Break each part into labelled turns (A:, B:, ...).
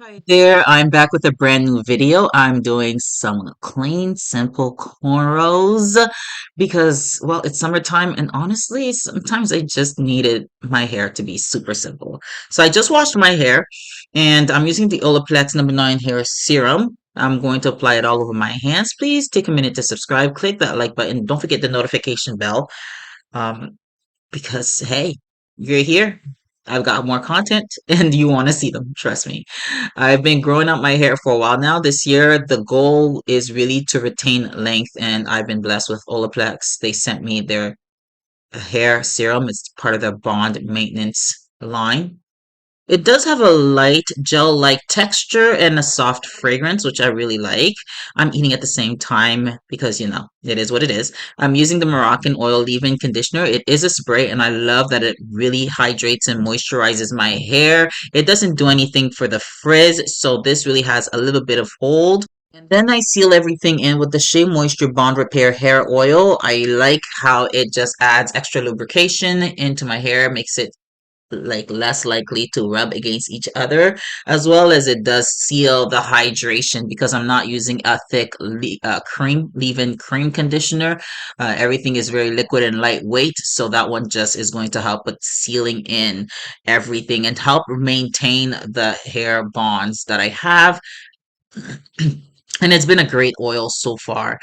A: Hi there, I'm back with a brand new video. I'm doing some clean, simple cornrows because, well, it's summertime and honestly, sometimes I just needed my hair to be super simple. So I just washed my hair and I'm using the Olaplex number 9 hair serum. I'm going to apply it all over my hands. Please take a minute to subscribe, click that like button. Don't forget the notification bell. Um, because hey, you're here. I've got more content and you want to see them, trust me. I've been growing out my hair for a while now. This year, the goal is really to retain length, and I've been blessed with Olaplex. They sent me their hair serum. It's part of their bond maintenance line. It does have a light gel-like texture and a soft fragrance, which I really like. I'm eating at the same time because, it is what it is. I'm using the Moroccan oil leave-in conditioner. It is a spray, and I love that it really hydrates and moisturizes my hair. It doesn't do anything for the frizz, so this really has a little bit of hold. And then I seal everything in with the Shea Moisture Bond Repair Hair Oil. I like how it just adds extra lubrication into my hair, makes it like less likely to rub against each other, as well as it does seal the hydration because I'm not using a thick cream leave-in cream conditioner. Everything is very liquid and lightweight, so that one just is going to help with sealing in everything and help maintain the hair bonds that I have. And it's been a great oil so far.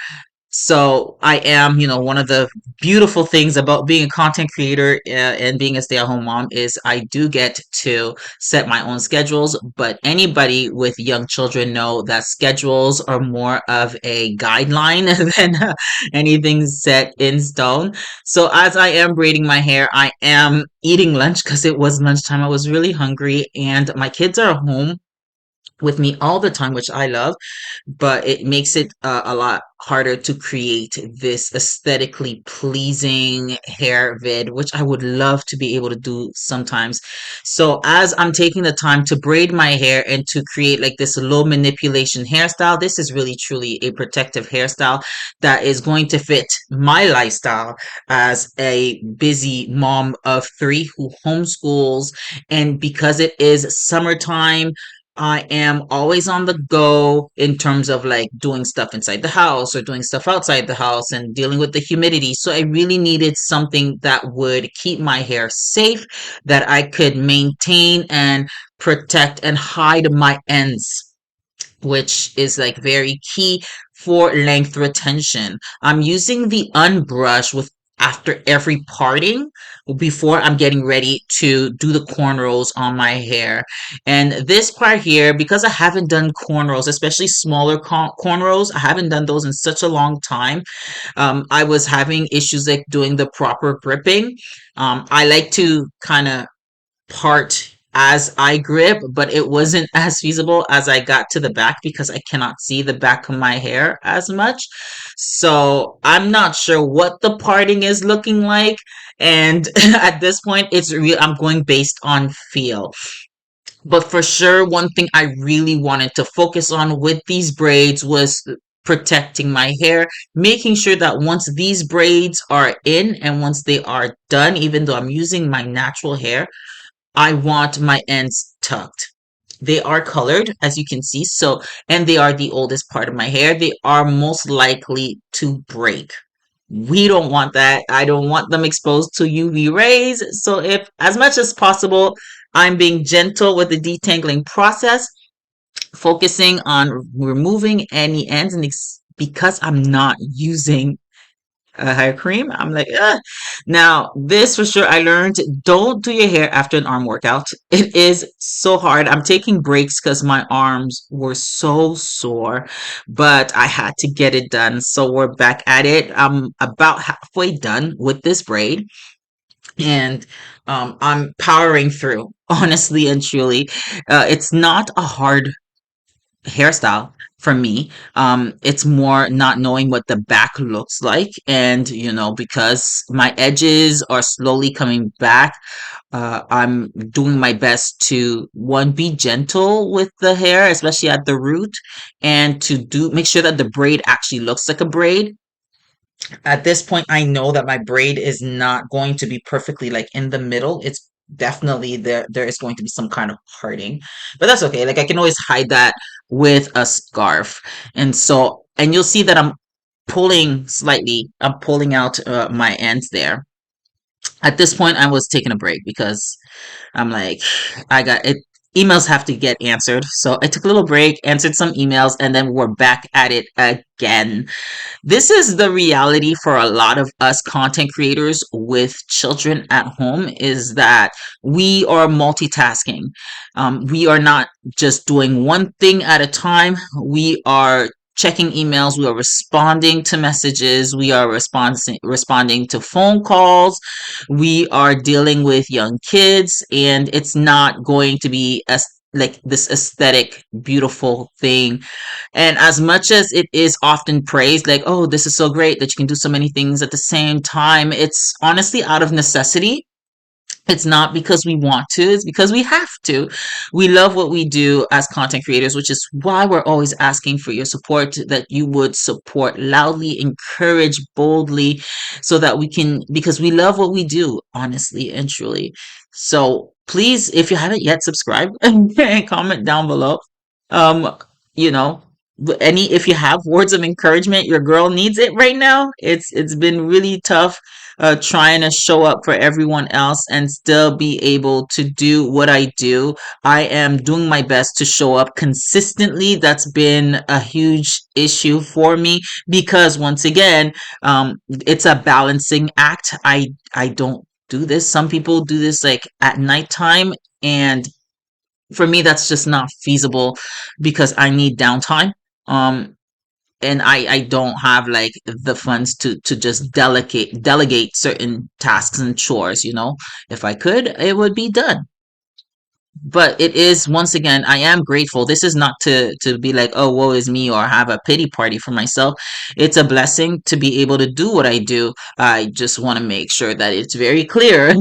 A: So I am, one of the beautiful things about being a content creator and being a stay-at-home mom is I do get to set my own schedules, but anybody with young children know that schedules are more of a guideline than anything set in stone. So as I am braiding my hair, I am eating lunch because it was lunchtime. I was really hungry and my kids are home with me all the time, which I love, but it makes it a lot harder to create this aesthetically pleasing hair vid, which I would love to be able to do sometimes. So as I'm taking the time to braid my hair and to create like this low manipulation hairstyle, this is really truly a protective hairstyle that is going to fit my lifestyle as a busy mom of three who homeschools. And because it is summertime, I am always on the go in terms of like doing stuff inside the house or doing stuff outside the house and dealing with the humidity. So I really needed something that would keep my hair safe, that I could maintain and protect and hide my ends, which is like very key for length retention. I'm using the unbrush with after every parting before I'm getting ready to do the cornrows on my hair. And this part here, because I haven't done cornrows, especially smaller cornrows, I haven't done those in such a long time. I was having issues like doing the proper gripping. I like to kind of part as I grip, but it wasn't as feasible as I got to the back because I cannot see the back of my hair as much. So I'm not sure what the parting is looking like. And at this point, it's real. I'm going based on feel. But for sure, one thing I really wanted to focus on with these braids was protecting my hair, making sure that once these braids are in and once they are done, even though I'm using my natural hair, I want my ends tucked. They are colored, as you can see, so, and they are the oldest part of my hair. They are most likely to break. We don't want that. I don't want them exposed to UV rays. So if, as much as possible, I'm being gentle with the detangling process, focusing on removing any ends, and because I'm not using hair cream. I'm like, ugh. Now, this for sure, I learned don't do your hair after an arm workout. It is so hard. I'm taking breaks because my arms were so sore, but I had to get it done. So we're back at it. I'm about halfway done with this braid. And I'm powering through, honestly and truly. It's not a hard hairstyle for me. It's more not knowing what the back looks like. And, because my edges are slowly coming back, I'm doing my best to one, be gentle with the hair, especially at the root, and to make sure that the braid actually looks like a braid. At this point, I know that my braid is not going to be perfectly like in the middle. It's definitely there is going to be some kind of parting, but that's okay. Like I can always hide that with a scarf. And so, and you'll see that I'm pulling slightly. I'm pulling out my ends there. At this point, I was taking a break because I'm like, I got it. Emails have to get answered. So I took a little break, answered some emails, and then we're back at it again. This is the reality for a lot of us content creators with children at home, is that we are multitasking. We are not just doing one thing at a time. We are checking emails, we are responding to messages, we are responding to phone calls, we are dealing with young kids, and it's not going to be as like this aesthetic beautiful thing. And as much as it is often praised, like, oh, this is so great that you can do so many things at the same time, it's honestly out of necessity. It's not because we want to, it's because we have to. We love what we do as content creators, which is why we're always asking for your support, that you would support loudly, encourage boldly, so that we can, because we love what we do, honestly and truly. So please, if you haven't yet, subscribe and comment down below. Um, you know, any if you have words of encouragement, your girl needs it right now. It's been really tough trying to show up for everyone else and still be able to do what I do. I am doing my best to show up consistently. That's been a huge issue for me because once again, it's a balancing act. I don't do this. Some people do this like at nighttime, and for me that's just not feasible because I need downtime. Um, and I don't have like the funds to just delegate certain tasks and chores, you know. If I could, it would be done. But it is, once again, I am grateful. This is not to be like, oh, woe is me, or have a pity party for myself. It's a blessing to be able to do what I do. I just want to make sure that it's very clear.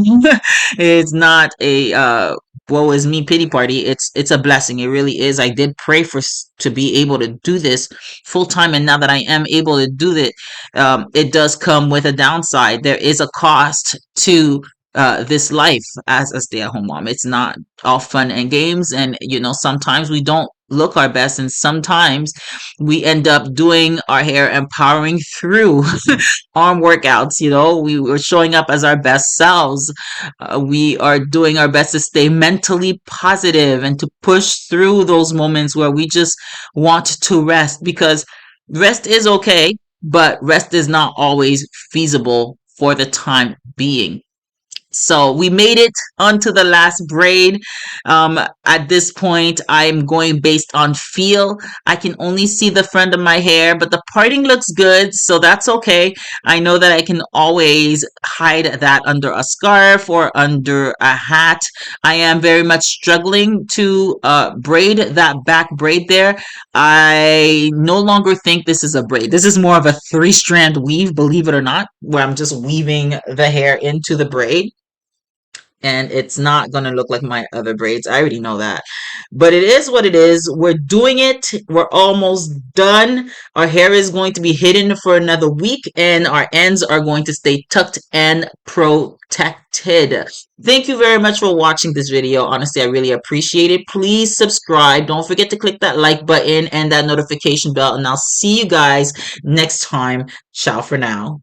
A: It's not a woe is me pity party. It's a blessing. It really is. I did pray for to be able to do this full time, and now that I am able to do it, it does come with a downside. There is a cost to this life as a stay-at-home mom. It's not all fun and games, and you know, sometimes we don't look our best, and sometimes we end up doing our hair and powering through arm workouts. You know, we were showing up as our best selves. We are doing our best to stay mentally positive and to push through those moments where we just want to rest, because rest is okay, but rest is not always feasible for the time being. So we made it onto the last braid. At this point, I'm going based on feel. I can only see the front of my hair, but the parting looks good, so that's okay. I know that I can always hide that under a scarf or under a hat. I am very much struggling to braid that back braid there. I no longer think this is a braid. This is more of a three-strand weave, believe it or not, where I'm just weaving the hair into the braid, and it's not gonna look like my other braids. I already know that. But it is what it is. We're doing it. We're almost done. Our hair is going to be hidden for another week, and our ends are going to stay tucked and protected. Thank you very much for watching this video. Honestly, I really appreciate it. Please subscribe. Don't forget to click that like button and that notification bell, and I'll see you guys next time. Ciao for now.